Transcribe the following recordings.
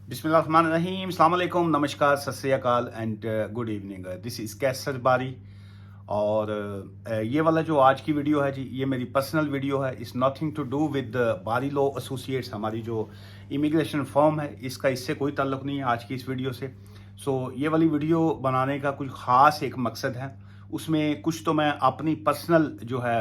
बिस्मिल्लाहिर्रहमानिर्रहीम, अस्सलाम वालेकुम, नमस्कार, सत श्री अकाल and good evening. This is Kaiser Bari. और ये वाला जो आज की वीडियो है जी, ये मेरी पर्सनल वीडियो है। It's nothing to do with Bari law associates, हमारी जो इमिग्रेशन फर्म है, इसका इससे कोई ताल्लुक नहीं है आज की इस वीडियो से। ये वाली वीडियो बनाने का कुछ ख़ास एक मकसद है। उसमें कुछ तो मैं अपनी पर्सनल जो है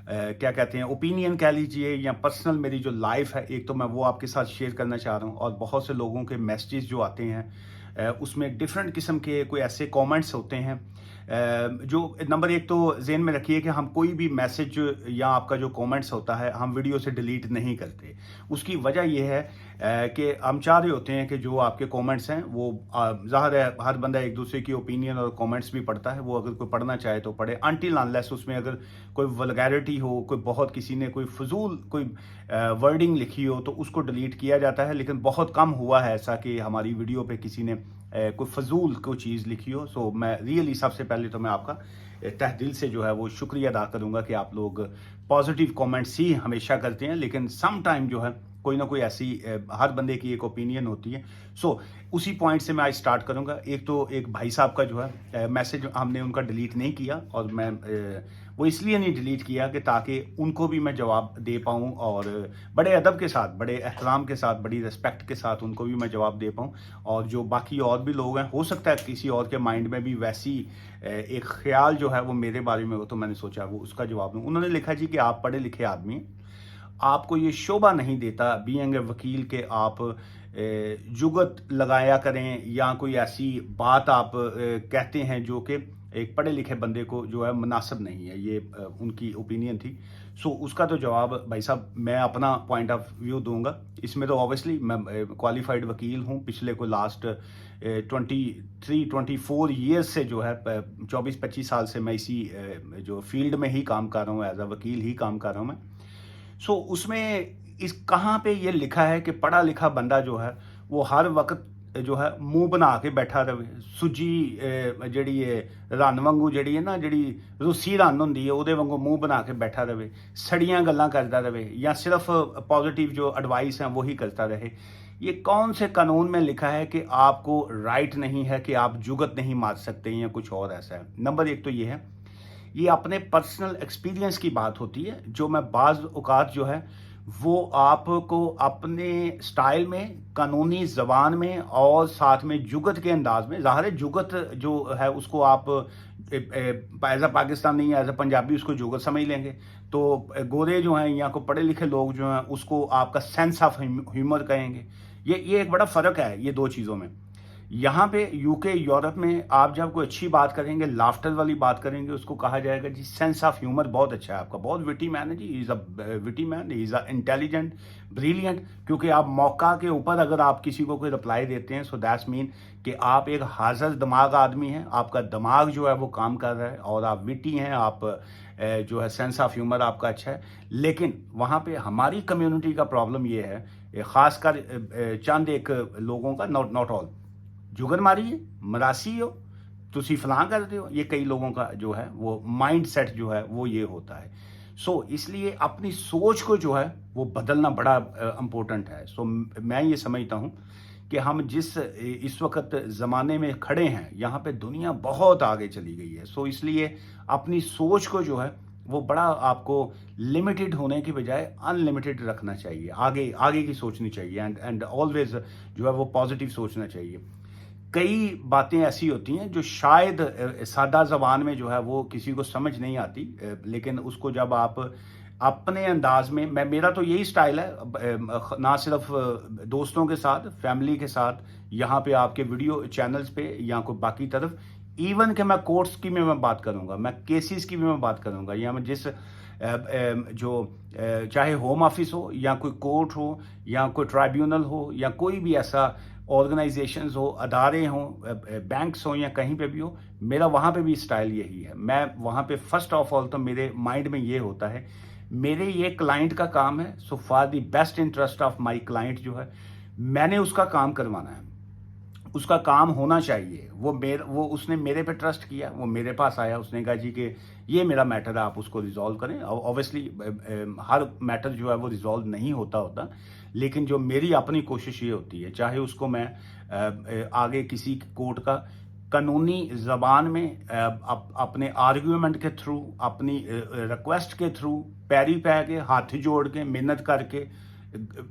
क्या कहते हैं, ओपिनियन कह लीजिए, या पर्सनल मेरी जो लाइफ है, एक तो मैं वो आपके साथ शेयर करना चाह रहा हूँ। और बहुत से लोगों के मैसेजेस जो आते हैं, उसमें डिफरेंट किस्म के कोई ऐसे कमेंट्स होते हैं जो नंबर एक तो जेन में रखिए कि हम कोई भी मैसेज या आपका जो कमेंट्स होता है, हम वीडियो से डिलीट नहीं करते। उसकी वजह यह है कि हम चाह रहे होते हैं कि जो आपके कमेंट्स हैं वो ज़ाहिर है हर बंदा एक दूसरे की ओपिनियन और कमेंट्स भी पढ़ता है। वो अगर कोई पढ़ना चाहे तो पढ़े, अनटिल अनलेस उसमें अगर कोई वल्गैरिटी हो, कोई बहुत किसी ने कोई फजूल कोई वर्डिंग लिखी हो, तो उसको डिलीट किया जाता है। लेकिन बहुत कम हुआ है ऐसा कि हमारी वीडियो पे किसी ने कोई फजूल कोई चीज़ लिखी हो। मैं रियली सबसे पहले तो मैं आपका तह दिल से जो है वो शुक्रिया अदा करूंगा कि आप लोग पॉजिटिव कमेंट्स ही हमेशा करते हैं। लेकिन सम टाइम जो है कोई ना कोई ऐसी हर बंदे की एक ओपिनियन होती है। उसी पॉइंट से मैं आज स्टार्ट करूंगा। एक तो एक भाई साहब का जो है मैसेज हमने उनका डिलीट नहीं किया, और मैं वो इसलिए नहीं डिलीट किया कि ताकि उनको भी मैं जवाब दे पाऊँ, और बड़े अदब के साथ, बड़े एहतराम के साथ, बड़ी रिस्पेक्ट के साथ उनको भी मैं जवाब दे पाऊँ। और जो बाकी और भी लोग हैं, हो सकता है किसी और के माइंड में भी वैसी एक ख्याल जो है वो मेरे बारे में हो, तो मैंने सोचा वो उसका जवाब दूँ। उन्होंने लिखा जी कि आप पढ़े लिखे आदमी, आपको ये शोभा नहीं देता बीइंग ए वकील के आप जुगत लगाया करें, या कोई ऐसी बात आप कहते हैं जो कि एक पढ़े लिखे बंदे को जो है मुनासिब नहीं है। ये उनकी ओपिनियन थी। उसका तो जवाब भाई साहब मैं अपना पॉइंट ऑफ व्यू दूंगा। इसमें तो ऑब्वियसली मैं क्वालिफाइड वकील हूँ। पिछले को लास्ट 24 ईयर्स से जो है 24-25 साल से मैं इसी जो फील्ड में ही काम कर रहा हूँ, एज अ वकील ही काम कर रहा हूँ मैं। उसमें इस कहाँ पे ये लिखा है कि पढ़ा लिखा बंदा जो है वो हर वक्त जो है मुंह बना के बैठा रहे। सुजी ਜਿਹੜੀ रन वांगू ਜਿਹੜੀ है ना, ਜਿਹੜੀ रूसी रन होंगी है ਉਹਦੇ वांगू मुंह बना के बैठा रहे, सड़ियाँ गल्लां करता रहे, या सिर्फ पॉजिटिव जो एडवाइस हैं वही करता रहे। ये कौन से कानून में लिखा है कि आपको राइट नहीं है कि आप जुगत नहीं मार सकते, या कुछ और ऐसा है? नंबर एक तो ये है, ये अपने पर्सनल एक्सपीरियंस की बात होती है, जो मैं बाज़ औक़ात जो है वो आपको अपने स्टाइल में, कानूनी ज़बान में, और साथ में जुगत के अंदाज में। ज़ाहिर है जुगत जो है उसको आप as a Pakistani, as a Punjabi उसको जुगत समझ लेंगे। तो गोरे जो हैं या को पढ़े लिखे लोग जो हैं उसको आपका सेंस ऑफ ह्यूमर कहेंगे। ये एक बड़ा फ़र्क है ये दो चीज़ों में। यहाँ पे यूके यूरोप में आप जब कोई अच्छी बात करेंगे, लाफ्टर वाली बात करेंगे, उसको कहा जाएगा जी सेंस ऑफ ह्यूमर बहुत अच्छा है आपका, बहुत विटी मैन है जी, is a witty man, is a intelligent, brilliant. क्योंकि आप मौका के ऊपर अगर आप किसी को कोई रिप्लाई देते हैं, सो दैट्स मीन कि आप एक हाजिर दिमाग आदमी हैं, आपका दिमाग जो है वो काम कर रहा है, और आप विटी हैं, आप जो है सेंस ऑफ ह्यूमर आपका अच्छा है। लेकिन वहाँ पे हमारी कम्युनिटी का प्रॉब्लम ये है, ख़ासकर चंद एक लोगों का, नॉट ऑल, जुगन मारी है, मरासी हो, तुसी फलां करते हो, ये कई लोगों का जो है वो माइंड सेट जो है वो ये होता है। इसलिए अपनी सोच को जो है वो बदलना बड़ा इम्पोर्टेंट है। मैं ये समझता हूँ कि हम जिस इस वक्त ज़माने में खड़े हैं, यहाँ पे दुनिया बहुत आगे चली गई है। इसलिए अपनी सोच को जो है वो बड़ा आपको लिमिटेड होने की बजाय अनलिमिटेड रखना चाहिए, आगे आगे की सोचनी चाहिए, एंड ऑलवेज जो है वो पॉजिटिव सोचना चाहिए। कई बातें ऐसी होती हैं जो शायद सादा ज़बान में जो है वो किसी को समझ नहीं आती, लेकिन उसको जब आप अपने अंदाज में, मेरा तो यही स्टाइल है, ना सिर्फ दोस्तों के साथ, फैमिली के साथ, यहाँ पे आपके वीडियो चैनल्स पे, या कोई बाकी तरफ, इवन कि मैं कोर्ट्स की भी मैं बात करूँगा, मैं केसेस की भी मैं बात करूँगा, या मैं जिस चाहे होम ऑफिस हो, या कोई कोर्ट हो, या कोई ट्राइब्यूनल हो, या कोई भी ऐसा ऑर्गेनाइजेशंस हो, अदारे हों, बैंक्स हों, या कहीं पे भी हो, मेरा वहाँ पे भी स्टाइल यही है। मैं वहाँ पे फर्स्ट ऑफ ऑल तो मेरे माइंड में ये होता है, मेरे ये क्लाइंट का काम है, so for the best interest of my client जो है, मैंने उसका काम करवाना है, उसका काम होना चाहिए। वो उसने मेरे पे ट्रस्ट किया, वो मेरे पास आया, उसने कहा जी कि ये मेरा मैटर है, आप उसको रिजॉल्व करें। ऑब्वियसली हर मैटर जो है वो रिजॉल्व नहीं होता, लेकिन जो मेरी अपनी कोशिश ये होती है, चाहे उसको मैं आगे किसी कोर्ट का कानूनी ज़बान में अपने आर्गूमेंट के थ्रू, अपनी रिक्वेस्ट के थ्रू, पैरी पै के, हाथ जोड़ के, मिन्नत करके,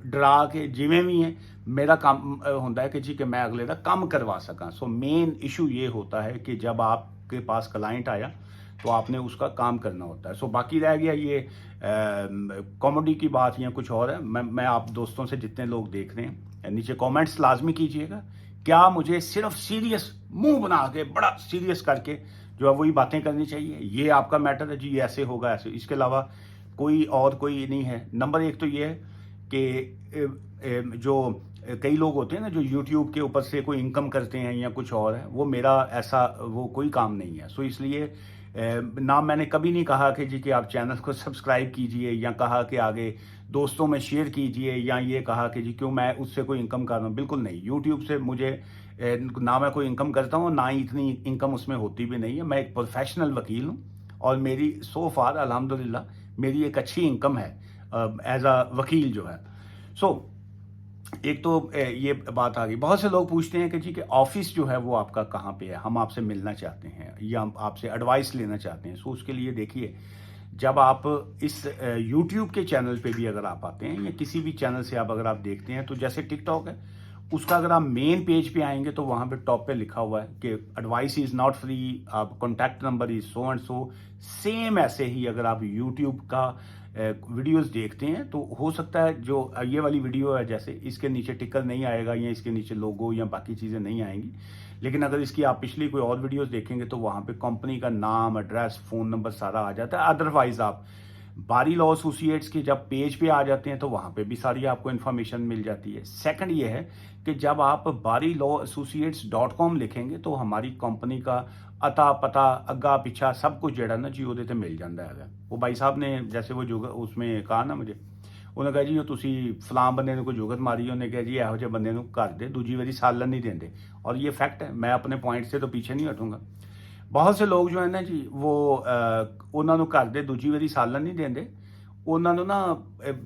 डरा के, जिमें भी है मेरा काम होता है कि जी कि मैं अगले का काम करवा सका। सो मेन इशू ये होता है कि जब आपके पास क्लाइंट आया तो आपने उसका काम करना होता है। सो बाकी रह गया ये कॉमेडी की बात या कुछ और है, मैं आप दोस्तों से जितने लोग देख रहे हैं नीचे कमेंट्स लाजमी कीजिएगा, क्या मुझे सिर्फ सीरियस मुंह बना के बड़ा सीरियस करके जो है वही बातें करनी चाहिए, ये आपका मैटर है जी, ऐसे होगा ऐसे, इसके अलावा कोई नहीं है। नंबर एक तो ये है कि जो कई लोग होते हैं ना जो यूट्यूब के ऊपर से कोई इनकम करते हैं या कुछ और है, वो मेरा ऐसा वो कोई काम नहीं है। सो इसलिए ना मैंने कभी नहीं कहा कि जी कि आप चैनल को सब्सक्राइब कीजिए, या कहा कि आगे दोस्तों में शेयर कीजिए, या ये कहा कि जी क्यों मैं उससे कोई इनकम कर रहा हूँ। बिल्कुल नहीं, यूट्यूब से मुझे ना मैं कोई इनकम करता हूँ, ना ही इतनी इनकम उसमें होती भी नहीं है। मैं एक प्रोफेशनल वकील हूँ और मेरी सो फार अल्हम्दुलिल्लाह मेरी एक अच्छी इनकम है एज अ वकील जो है। सो एक तो ये बात आ गई। बहुत से लोग पूछते हैं कि जी कि ऑफिस जो है वो आपका कहाँ पे है, हम आपसे मिलना चाहते हैं या हम आपसे एडवाइस लेना चाहते हैं। सो उसके लिए देखिए, जब आप इस यूट्यूब के चैनल पे भी अगर आप आते हैं या किसी भी चैनल से आप अगर आप देखते हैं, तो जैसे टिकटॉक है उसका अगर आप मेन पेज पे आएंगे तो वहाँ पे टॉप पे लिखा हुआ है कि एडवाइस इज़ नॉट फ्री, आप contact number is so and so. Same ऐसे ही अगर आप यूट्यूब का वीडियोस देखते हैं तो हो सकता है जो ये वाली वीडियो है जैसे इसके नीचे टिकर नहीं आएगा या इसके नीचे लोगो या बाकी चीज़ें नहीं आएंगी, लेकिन अगर इसकी आप पिछली कोई और वीडियोस देखेंगे तो वहाँ पे कंपनी का नाम, एड्रेस, फ़ोन नंबर सारा आ जाता है। अदरवाइज आप बारी लॉ एसोसिएट्स के जब पेज पे आ जाते हैं तो वहाँ पे भी सारी आपको इन्फॉर्मेशन मिल जाती है। सेकंड ये है कि जब आप barilawAssociates.com लिखेंगे तो हमारी कंपनी का अता पता अग्गा पिछा सब कुछ जड़ा ना जी ਉਹਦੇ ਤੇ मिल जाता है। वो भाई साहब ने जैसे वो जो उसमें कहा ना मुझे, उन्हें कहा जी जो तुसी फलां बंदे ने कोई जुगत मारी, उन्हें कहा जी ਇਹੋ ਜਿਹੇ ਬੰਦੇ ਨੂੰ ਘਰ ਦੇ ਦੂਜੀ ਵਾਰੀ ਸਾਲਨ नहीं देंगे। और ये फैक्ट है, मैं अपने पॉइंट से तो पीछे नहीं हटूंगा। बहुत से लोग जो है ना जी वो उन्होंने घर ਦੇ ਦੂਜੀ ਵਾਰੀ ਸਾਲਨ नहीं देंगे, उन्होंने ना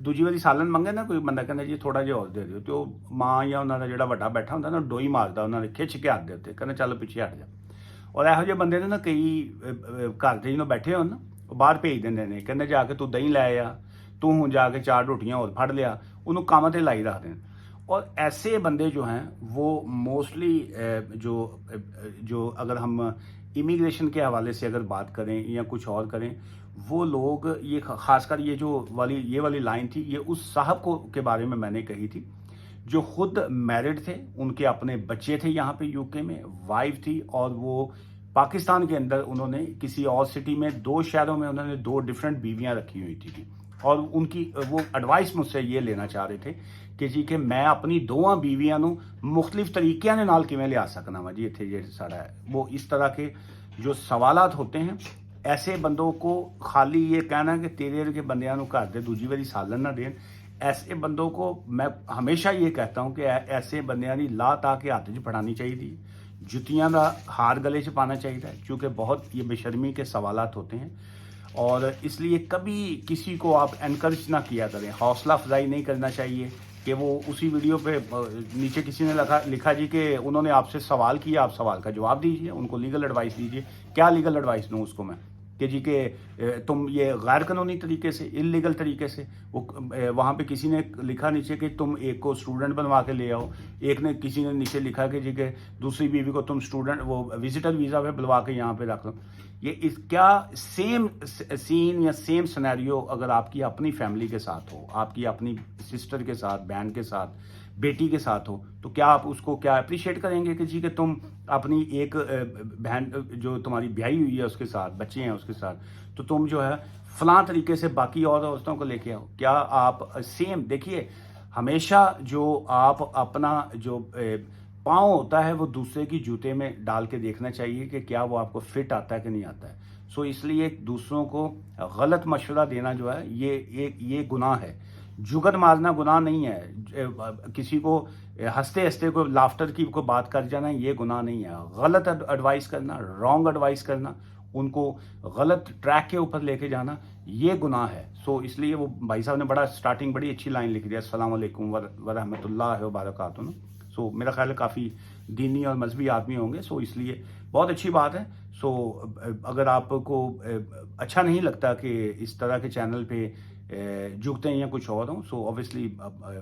दूजी वारी सालन मंगे ना कोई बंदा कहना जी थोड़ा जिहा और दे दिओ, तो माँ या उन्होंने जो वड्डा बैठा होंदा ना डोई मारदा उन्होंने खिच के हाथ दे उत्ते, कहना चल पिछे हट जा। और ਇਹੋ ਜਿਹੇ ਬੰਦੇ ਨੇ ਨਾ कई घर ਦੇ ਜਿਹਨੂੰ बैठे होन ना बाहर भेज ਦਿੰਦੇ ਨੇ, ਕਹਿੰਦੇ जाके तू दही लै आ, तू हूँ जाके 4 रोटियां और फड़ लिया, उन्होंने काम ते लाई रखते हैं। और ऐसे बंदे जो हैं वो मोस्टली जो अगर हम इमिग्रेशन के हवाले से अगर बात करें या कुछ और करें, वो लोग ये खासकर ये वाली लाइन थी, ये उस साहब को के बारे में मैंने कही थी जो खुद मैरिड थे, उनके अपने बच्चे थे यहाँ पे यूके में, वाइफ थी, और वो पाकिस्तान के अंदर उन्होंने किसी और सिटी में 2 शहरों में उन्होंने 2 डिफरेंट बीवियाँ रखी हुई थी। और उनकी वो एडवाइस मुझसे ये लेना चाह रहे थे कि जी कि मैं अपनी 2 बीवियां नूं मुख्तलिफ तरीक़िਆਂ ਦੇ ਨਾਲ ਕਿਵੇਂ ਲਿਆ ਸਕਣਾ ਵਾ जी इत्थे जे सारा है। वो इस तरह के जो सवालात होते हैं, ऐसे बंदों को खाली ये कहना कि तेरे वर्गे बंदियां नूं घर दे दूजी वारी सालन ना देन, ऐसे बंदों को मैं हमेशा ये कहता हूँ कि ऐसे बंदियां दी ला ता के हाथ च फड़ानी चाहिए, जुतियां का हार गले च पाना चाहिए, क्योंकि बहुत ये बेशर्मी के सवालात होते हैं। और इसलिए कभी किसी को आप एनकरेज ना किया करें, हौसला अफजाई नहीं करना चाहिए कि वो उसी वीडियो पे नीचे किसी ने लिखा जी कि उन्होंने आपसे सवाल किया, आप सवाल का जवाब दीजिए, उनको लीगल एडवाइस दीजिए। क्या लीगल एडवाइस दूँ उसको मैं कि जी कि तुम ये गैर कानूनी तरीके से, इलीगल तरीके से, वो वहाँ पे किसी ने लिखा नीचे कि तुम एक को स्टूडेंट बनवा के ले आओ, एक ने किसी ने नीचे लिखा कि जी कि दूसरी बीवी को तुम स्टूडेंट वो विजिटर वीज़ा पे बुलवा के यहाँ पे रख लो। ये क्या सेम सीन या सेम सिनेरियो अगर आपकी अपनी फैमिली के साथ हो, आपकी अपनी सिस्टर के साथ, बहन के साथ, बेटी के साथ हो, तो क्या आप उसको क्या अप्रिशिएट करेंगे कि जी कि तुम अपनी एक बहन जो तुम्हारी ब्याही हुई है उसके साथ, बच्चे हैं उसके साथ, तो तुम जो है फलां तरीके से बाकी और औरतों को लेके आओ। क्या आप सेम देखिए, हमेशा जो आप अपना जो पाँव होता है वो दूसरे की जूते में डाल के देखना चाहिए कि क्या वो आपको फिट आता है कि नहीं आता है। सो इसलिए दूसरों को गलत मशवरा देना जो है ये गुनाह है। जुगत मारना गुनाह नहीं है, किसी को हंसते हंसते को लाफ्टर की को बात कर जाना ये गुनाह नहीं है। गलत एडवाइस करना, रॉन्ग एडवाइस करना, उनको गलत ट्रैक के ऊपर लेके जाना, یہ گناہ ہے. سو اس لیے وہ بھائی صاحب نے بڑا اسٹارٹنگ بڑی اچھی لائن لکھ دیا, السلام علیکم ورحمۃ اللہ وبرکاتہ. سو میرا خیال ہے کافی دینی اور مذہبی آدمی ہوں گے, سو اس لیے بہت اچھی بات ہے. سو اگر آپ کو اچھا نہیں لگتا کہ اس طرح کے چینل پہ جھکتے ہیں یا کچھ اور ہوں, so obviously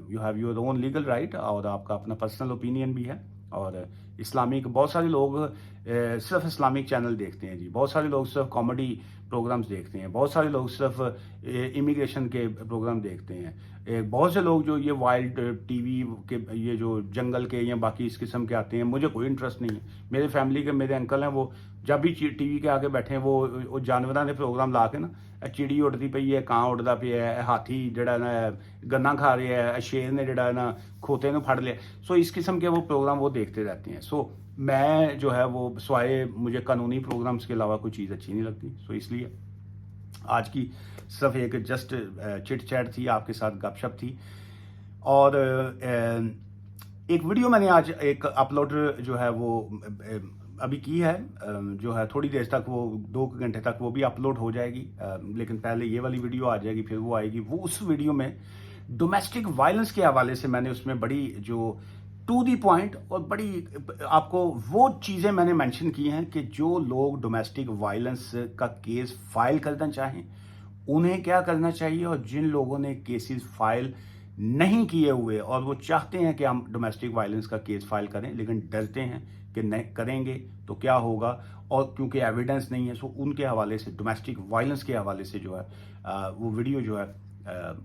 you have your own legal right, اور آپ کا اپنا پرسنل اوپینین بھی ہے. اور اسلامک بہت سارے لوگ صرف اسلامک چینل دیکھتے ہیں جی, بہت سارے لوگ صرف کامیڈی پروگرامز دیکھتے ہیں, بہت سارے لوگ صرف امیگریشن کے پروگرام دیکھتے ہیں, بہت سے لوگ جو یہ وائلڈ ٹی وی کے یہ جو جنگل کے یا باقی اس قسم کے آتے ہیں, مجھے کوئی انٹرسٹ نہیں ہے. میرے فیملی کے میرے انکل ہیں, وہ جب بھی ٹی وی کے آگے بیٹھے ہیں وہ جانوراں نے پروگرام لا کے نا, چڑی اڑتی پئی ہے, کان اڑتا پیا ہے, ہاتھی جڑا نا گنا کھا رہا ہے, شیر نے جڑا نا کھوتے نو پھڑ لیا. سو اس قسم کے وہ پروگرام وہ دیکھتے رہتے ہیں. سو میں جو ہے وہ سوائے مجھے قانونی پروگرامز کے علاوہ کوئی چیز اچھی نہیں لگتی. سو اس لیے آج کی صرف ایک جسٹ چٹ چیٹ تھی, آپ کے ساتھ گپ شپ تھی. اور ایک ویڈیو میں نے آج ایک اپلوڈ جو ہے وہ ابھی کی ہے, جو ہے تھوڑی دیر تک, وہ 2 گھنٹے تک وہ بھی اپلوڈ ہو جائے گی, لیکن پہلے یہ والی ویڈیو آ جائے گی, پھر وہ آئے گی. وہ اس ویڈیو میں ڈومیسٹک وائلنس کے حوالے سے میں نے اس میں بڑی جو ٹو دی پوائنٹ اور بڑی آپ کو وہ چیزیں میں نے مینشن کی ہیں کہ جو لوگ ڈومیسٹک وائلنس کا کیس فائل کرنا چاہیں انہیں کیا کرنا چاہیے, اور جن لوگوں نے کیسز فائل نہیں کیے ہوئے اور وہ چاہتے ہیں کہ ہم ڈومیسٹک وائلنس کا کیس فائل کریں لیکن ڈرتے ہیں کہ نہیں کریں گے تو کیا ہوگا, اور کیونکہ ایویڈنس نہیں ہے. سو ان کے حوالے سے ڈومیسٹک وائلنس کے حوالے سے جو ہے وہ ویڈیو جو ہے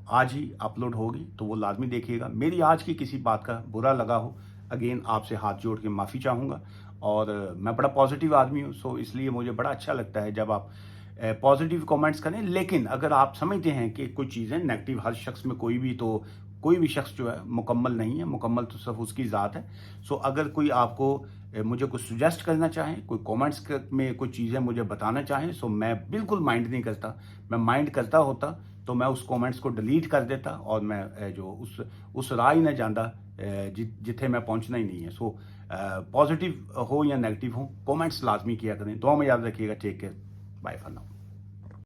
آج ہی اپلوڈ ہوگی, تو وہ لازمی دیکھیے گا. میری آج کی کسی بات کا برا لگا ہو, اگین آپ سے ہاتھ جوڑ کے معافی چاہوں گا. اور میں بڑا پازیٹیو آدمی ہوں, سو اس لیے مجھے بڑا اچھا لگتا ہے جب آپ پازیٹیو کامنٹس کریں. لیکن اگر آپ سمجھتے ہیں کہ کچھ چیزیں نیگیٹو, ہر شخص میں کوئی بھی شخص جو ہے مکمل نہیں ہے, مکمل تو صرف اس کی ذات ہے. سو اگر کوئی آپ کو مجھے کچھ سجیسٹ کرنا چاہیں, کوئی کامنٹس میں کوئی چیزیں مجھے بتانا چاہیں, سو میں بالکل مائنڈ نہیں کرتا. میں مائنڈ کرتا ہوتا تو میں اس کامنٹس کو ڈیلیٹ کر دیتا, اور میں جو اس راہ ہی نہ جانا جتھے میں پہنچنا ہی نہیں ہے. سو پازیٹیو ہو یا نیگیٹو ہو, کامنٹس لازمی کیا کریں. دعا میں یاد رکھیے گا. Take care, bye for now.